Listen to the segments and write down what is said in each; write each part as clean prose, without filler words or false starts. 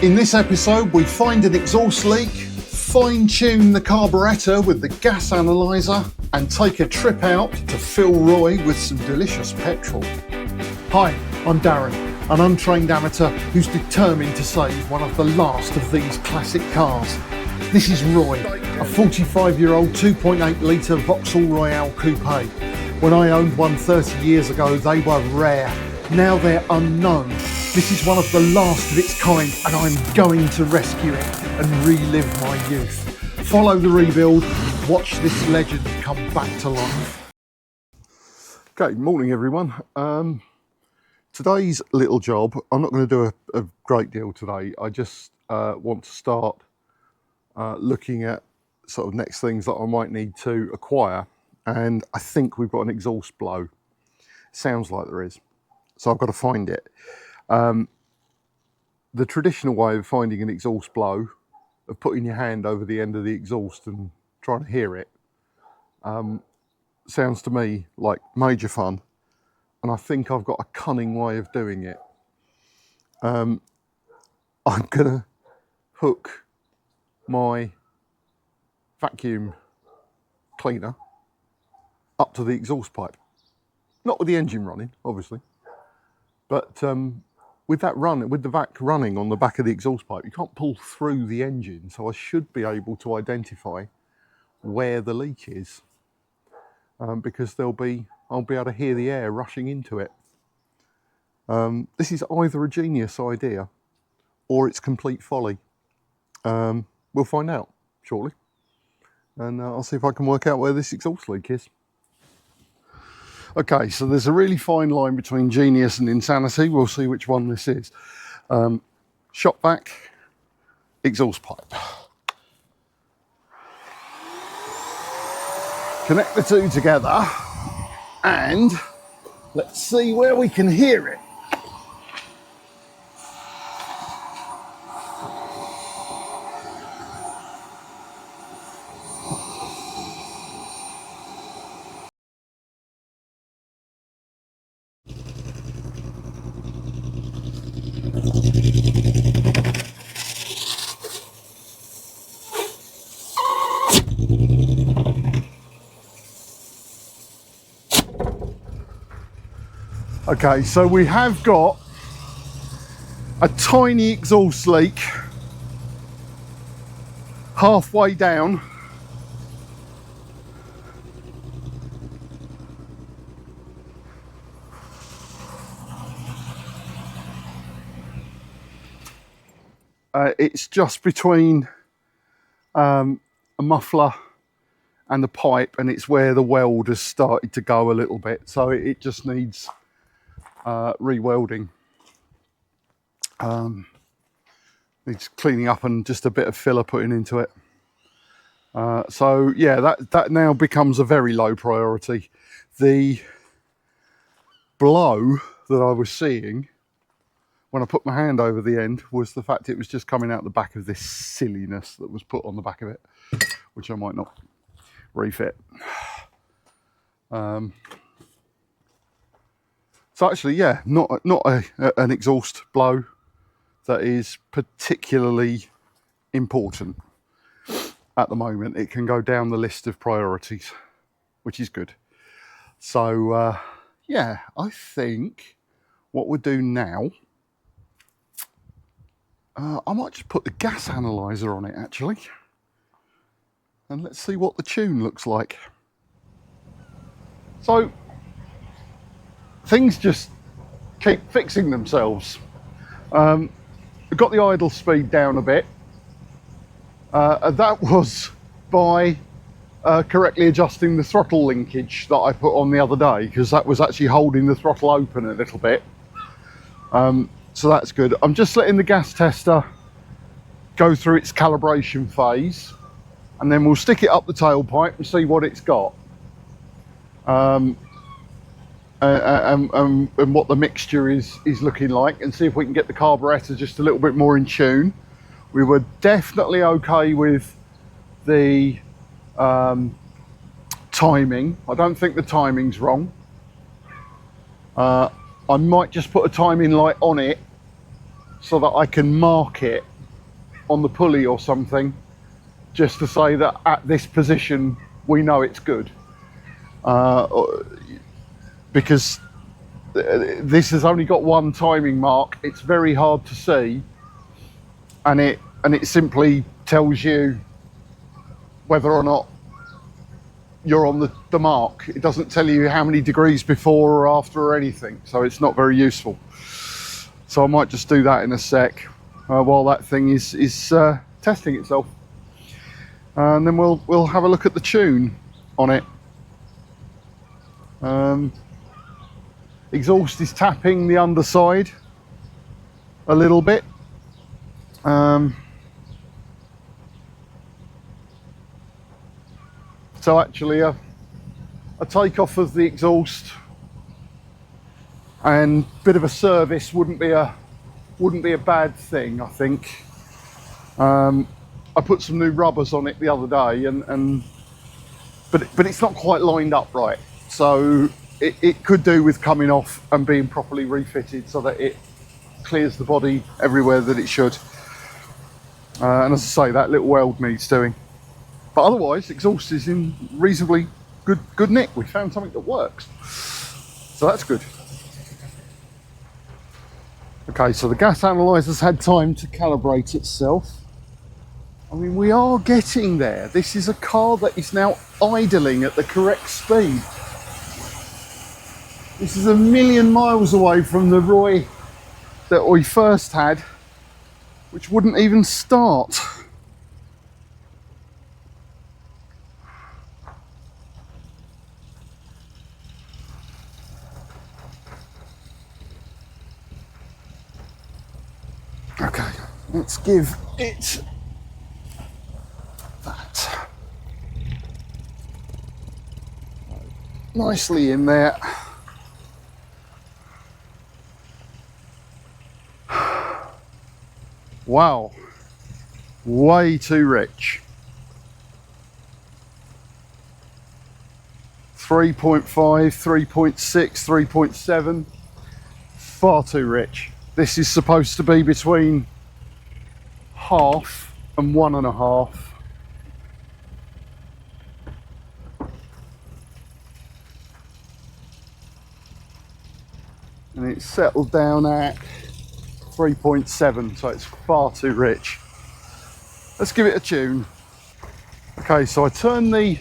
In this episode, we find an exhaust leak, fine-tune the carburettor with the gas analyzer, and take a trip out to fill Roy with some delicious petrol. Hi, I'm Darren, an untrained amateur who's determined to save one of the last of these classic cars. This is Roy, a 45-year-old 2.8 litre Vauxhall Royale coupe. When I owned one 30 years ago, they were rare. Now they're unknown. This is one of the last of its kind, and I'm going to rescue it and relive my youth. Follow the rebuild, watch this legend come back to life. Okay, morning everyone. Today's little job, I'm not going to do a great deal today. I just want to start looking at sort of next things that I might need to acquire, and I think we've got an exhaust blow. Sounds like there is, so I've got to find it. The traditional way of finding an exhaust blow, of putting your hand over the end of the exhaust and trying to hear it, sounds to me like major fun, and I think I've got a cunning way of doing it. I'm gonna hook my vacuum cleaner up to the exhaust pipe, not with the engine running, obviously, but with the vac running on the back of the exhaust pipe, you can't pull through the engine, so I should be able to identify where the leak is, because I'll be able to hear the air rushing into it. This is either a genius idea or it's complete folly. We'll find out shortly, and I'll see if I can work out where this exhaust leak is. Okay, so there's a really fine line between genius and insanity. We'll see which one this is. Shop vac, exhaust pipe. Connect the two together and let's see where we can hear it. Okay, so we have got a tiny exhaust leak halfway down. It's just between a muffler and the pipe, and it's where the weld has started to go a little bit, so it just needs re-welding. Needs cleaning up and just a bit of filler putting into it. So yeah, that now becomes a very low priority. The blow that I was seeing when I put my hand over the end was the fact it was just coming out the back of this silliness that was put on the back of it, which I might not refit. So actually, yeah, not an exhaust blow that is particularly important at the moment. It can go down the list of priorities, which is good. So yeah, I think what we'll do now, I might just put the gas analyzer on it actually, and let's see what the tune looks like. So things just keep fixing themselves. I've got the idle speed down a bit. That was by correctly adjusting the throttle linkage that I put on the other day, because that was actually holding the throttle open a little bit. So that's good. I'm just letting the gas tester go through its calibration phase, and then we'll stick it up the tailpipe and see what it's got. And what the mixture is looking like, and see if we can get the carburettor just a little bit more in tune. We were definitely okay with the timing. I don't think the timing's wrong. I might just put a timing light on it so that I can mark it on the pulley or something, just to say that at this position we know it's good, because this has only got one timing mark. It's very hard to see, and it simply tells you whether or not you're on the mark. It doesn't tell you how many degrees before or after or anything, so it's not very useful. So I might just do that in a sec while that thing is testing itself, and then we'll have a look at the tune on it. Exhaust is tapping the underside a little bit. So actually a take-off of the exhaust and bit of a service wouldn't be a bad thing, I think. I put some new rubbers on it the other day, but it's not quite lined up right, so it could do with coming off and being properly refitted so that it clears the body everywhere that it should. And as I say, that little weld needs doing. But otherwise, exhaust is in reasonably good nick. We found something that works, so that's good. Okay, so the gas analyzer's had time to calibrate itself. I mean, we are getting there. This is a car that is now idling at the correct speed. This is a million miles away from the Roy that we first had, which wouldn't even start. Okay, let's give it that. Nicely in there. Wow, way too rich. 3.5, 3.6, 3.7, far too rich. This is supposed to be between 0.5 and 1.5. And it's settled down at 3.7, so it's far too rich. Let's give it a tune. Okay, so I turn the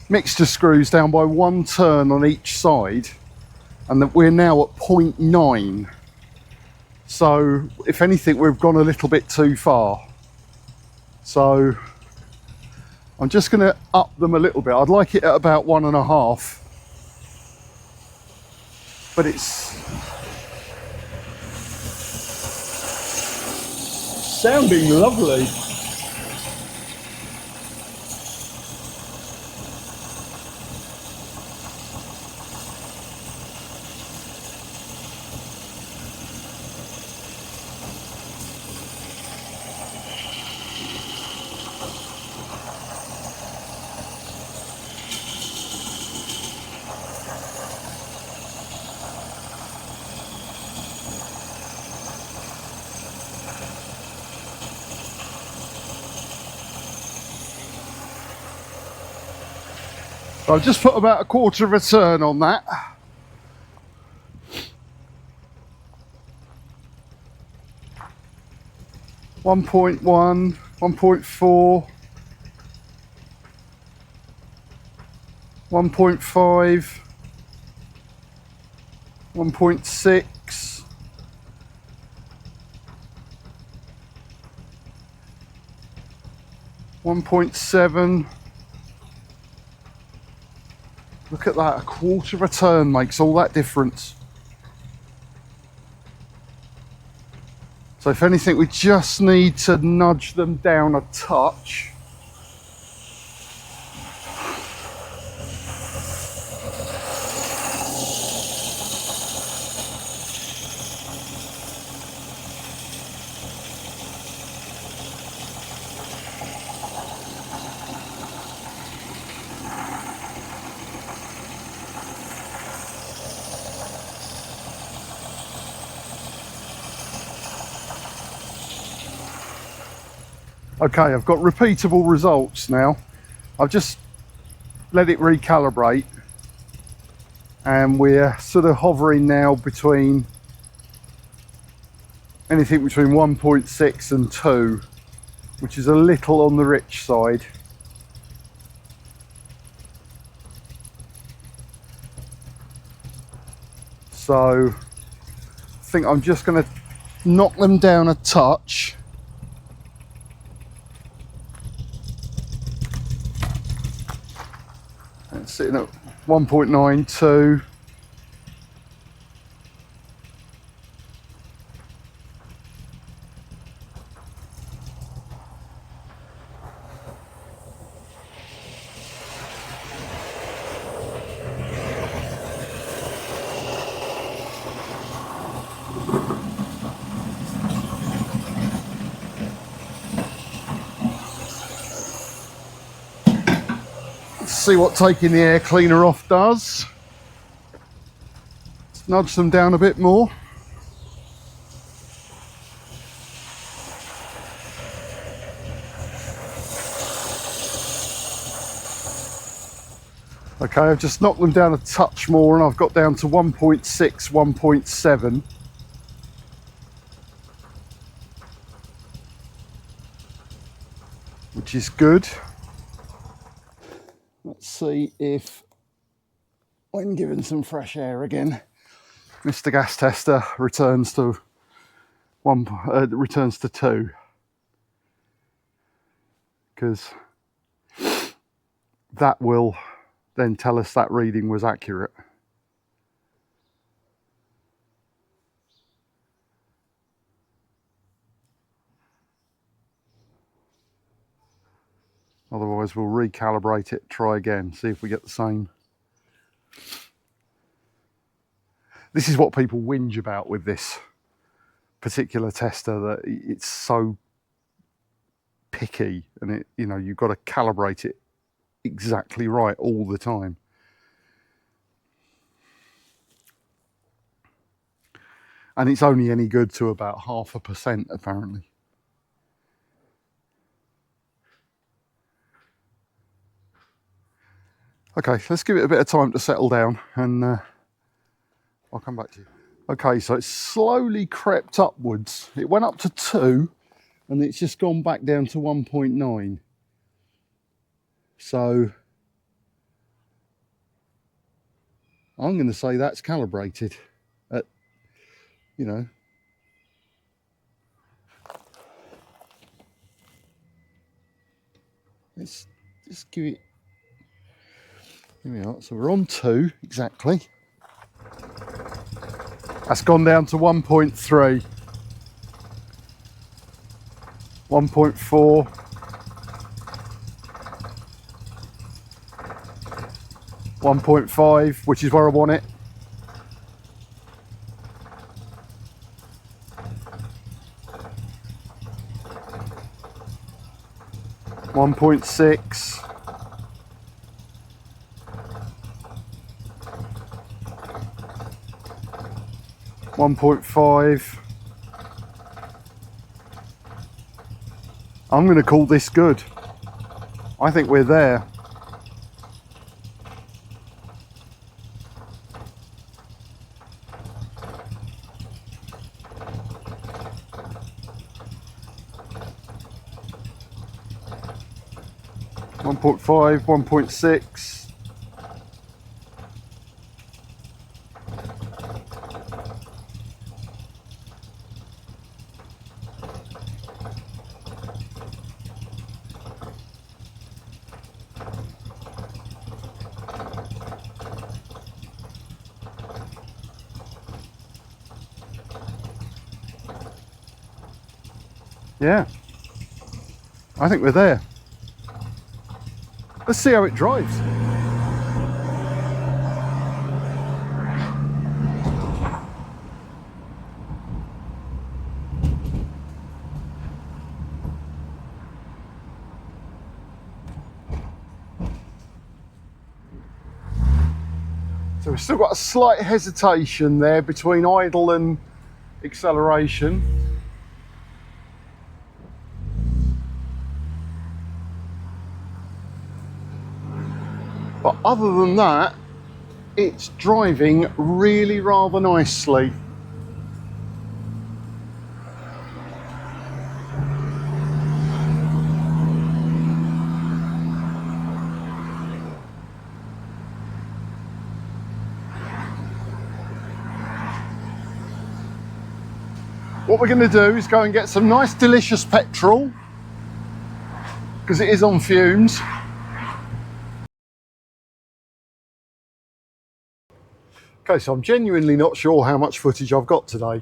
mixture screws down by 1 turn on each side, and that we're now at 0.9. So if anything, we've gone a little bit too far. So I'm just going to up them a little bit. I'd like it at about 1.5, but it's sounding lovely. So I've just put about 1/4 of a turn on that. One 1.1, 1.4, 1.5, 1.6, 1.7. Look at that, 1/4 of a turn makes all that difference. So if anything, we just need to nudge them down a touch. Okay, I've got repeatable results now. I've just let it recalibrate, and we're sort of hovering now between anything between 1.6 and 2, which is a little on the rich side. So I think I'm just going to knock them down a touch. It's sitting at 1.92. See what taking the air cleaner off does. Let's nudge them down a bit more. Okay, I've just knocked them down a touch more and I've got down to 1.6, 1.7. Which is good. Let's see if, when given some fresh air again, Mr. Gas Tester returns to 2, because that will then tell us that reading was accurate. Otherwise we'll recalibrate it, try again, see if we get the same. This is what people whinge about with this particular tester, that it's so picky, and it, you know, you've got to calibrate it exactly right all the time. And it's only any good to about 0.5% apparently. Okay, let's give it a bit of time to settle down, and I'll come back to you. Okay, so it's slowly crept upwards. It went up to 2 and it's just gone back down to 1.9. So I'm going to say that's calibrated at, you know, let's just give it, here we are, so we're on 2 exactly. That's gone down to 1.3, 1.4, 1.5, which is where I want it. One 1.6. 1.5. I'm going to call this good. I think we're there. One 1.5, 1.6. Yeah, I think we're there. Let's see how it drives. So we've still got a slight hesitation there between idle and acceleration. But other than that, it's driving really rather nicely. What we're going to do is go and get some nice delicious petrol, because it is on fumes. Okay, so I'm genuinely not sure how much footage I've got today,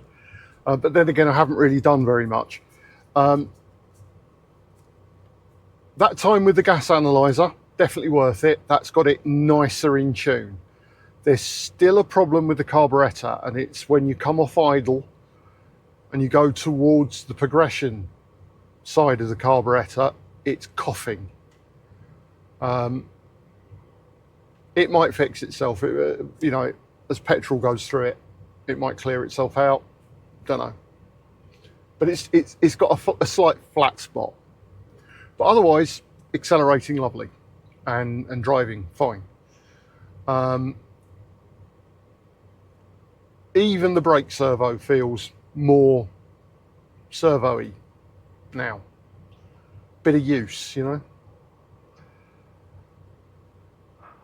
but then again I haven't really done very much. That time with the gas analyzer, definitely worth it. That's got it nicer in tune. There's still a problem with the carburettor, and it's when you come off idle and you go towards the progression side of the carburettor, it's coughing. It might fix itself, you know, as petrol goes through it. It might clear itself out, don't know. But it's got a slight flat spot. But otherwise, accelerating lovely and driving fine. Even the brake servo feels more servo-y now. Bit of use, you know.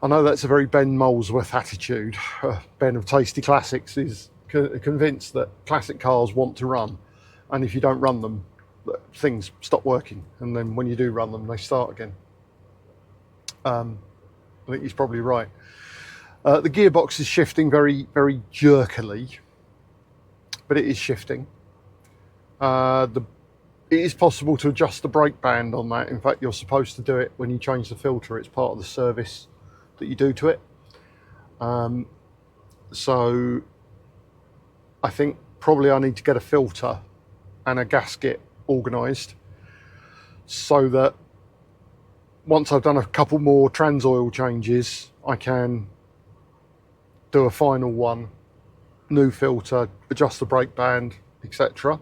I know that's a very Ben Molesworth attitude. Ben of Tasty Classics is convinced that classic cars want to run, and if you don't run them, things stop working, and then when you do run them, they start again. I think he's probably right. The gearbox is shifting very, very jerkily, but it is shifting. It is possible to adjust the brake band on that. In fact, you're supposed to do it when you change the filter. It's part of the service that you do to it. So I think probably I need to get a filter and a gasket organised, so that once I've done a couple more trans oil changes, I can do a final one, new filter, adjust the brake band, etc.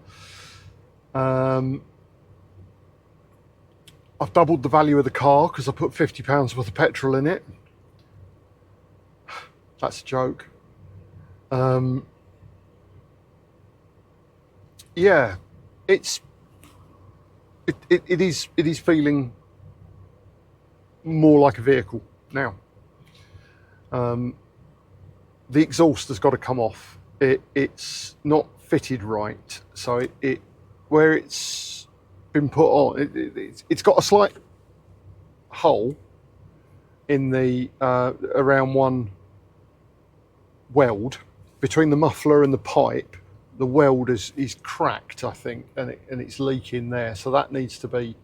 I've doubled the value of the car because I put £50 worth of petrol in it. That's a joke. Yeah, it is feeling more like a vehicle now. The exhaust has got to come off. It's not fitted right, so where it's been put on, it's got a slight hole in the around one weld between the muffler and the pipe. The weld is cracked, I think, and it's leaking there, so that needs to be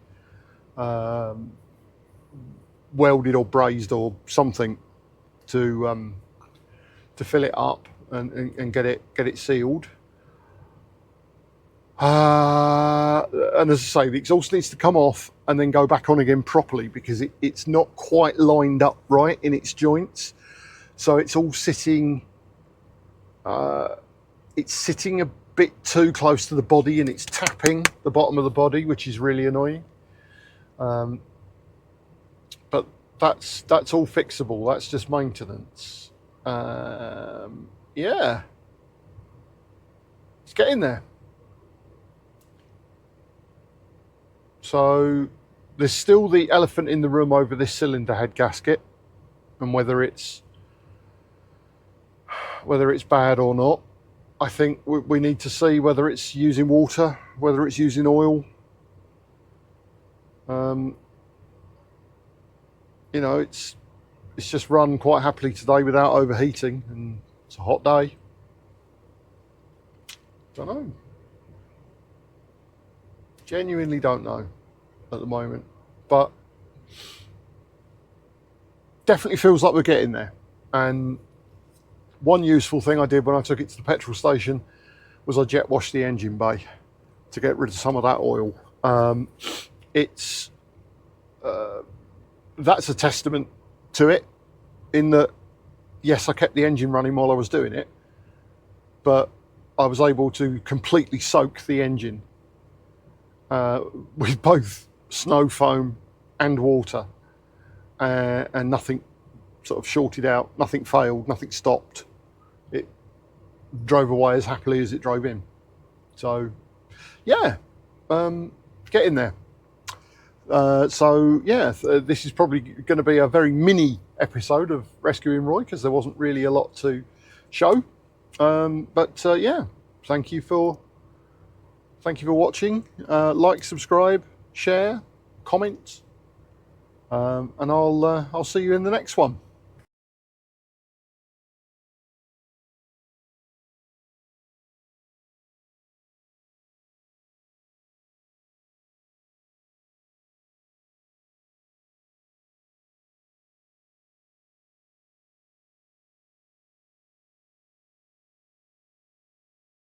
welded or brazed or something to fill it up and get it sealed. And as I say, the exhaust needs to come off and then go back on again properly, because it's not quite lined up right in its joints. So it's all sitting, it's sitting a bit too close to the body, and it's tapping the bottom of the body, which is really annoying. But that's all fixable. That's just maintenance. Yeah, it's getting there. So there's still the elephant in the room over this cylinder head gasket, and whether it's bad or not. I think we need to see whether it's using water, whether it's using oil. You know, it's just run quite happily today without overheating, and it's a hot day. Don't know. Genuinely don't know at the moment, but definitely feels like we're getting there. And one useful thing I did when I took it to the petrol station was I jet washed the engine bay to get rid of some of that oil. That's a testament to it, in that, yes, I kept the engine running while I was doing it, but I was able to completely soak the engine with both snow foam and water, and nothing sort of shorted out. Nothing failed, nothing stopped. It drove away as happily as it drove in. So yeah, get in there. So yeah, this is probably going to be a very mini episode of rescuing Roy, because there wasn't really a lot to show. But yeah, thank you for watching. Like, subscribe, share, comment, and I'll see you in the next one.